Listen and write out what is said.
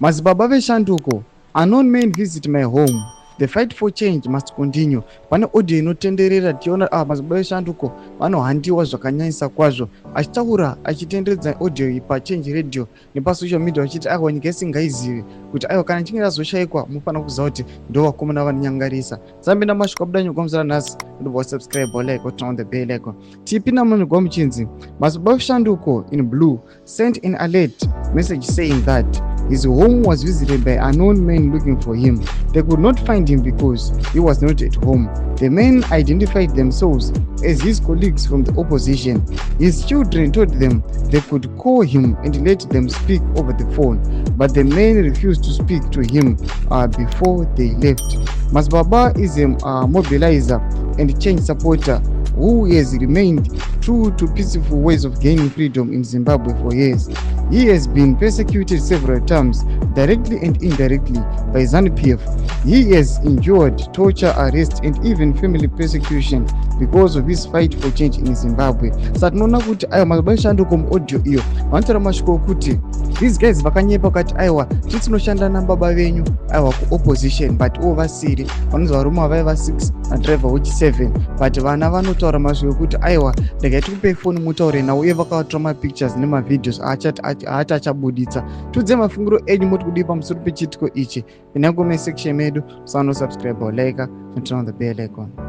Mazibaba veshanduko. Unknown men visit my home. The fight for change must continue. Pane audio inotenderera tiona mazibaba veshanduko vanohandiwa zvakanyanyisa kwazvo. Achitaura achitenderedza audio iyi paChange Radio nepasocial media vachiti aiwa nyika isingaizivi kuti aiwa kana chinge razoshayikwa mufanira kuziva kuti ndo vakomana vanonyangarisa. Zambenda mashuka buda nyuka muzara nhasi ndobva subscribe like turn on the bell icon. Tipi namunhu muchinzi mazibaba veshanduko in blue sent an alert message saying that his home was visited by unknown men looking for him. They could not find him because he was not at home. The men identified themselves as his colleagues from the opposition. His children told them they could call him and let them speak over the phone, but the men refused to speak to him before they left. Mazibaba is a mobilizer and change supporter who has remained true to peaceful ways of gaining freedom in Zimbabwe for years. He has been persecuted several times, directly and indirectly, by ZANU-PF. He has endured torture, arrest, and even family persecution because of his fight for change in Zimbabwe. Saka tinoona kuti aiwa mazibaba veshanduko muaudio iyo vanotaura mashoko okuti these guys vakanyepa kuti aiwa tinoshanda nababa venyu aiwa kuopposition but ivo vasiri vanonzi varume vaiva 6 nadriver wechi7 but vana vanotaura mashoko ekuti aiwa ndakai tikupei foni mutaure nawo uye vakavatora mapictures nemavideos aati achabuditsa. Tudze mafungiro enyu moti kudii pamusoro pechitiko ichi. Pinango mesection medu musano subscribe like and turn on the bell icon.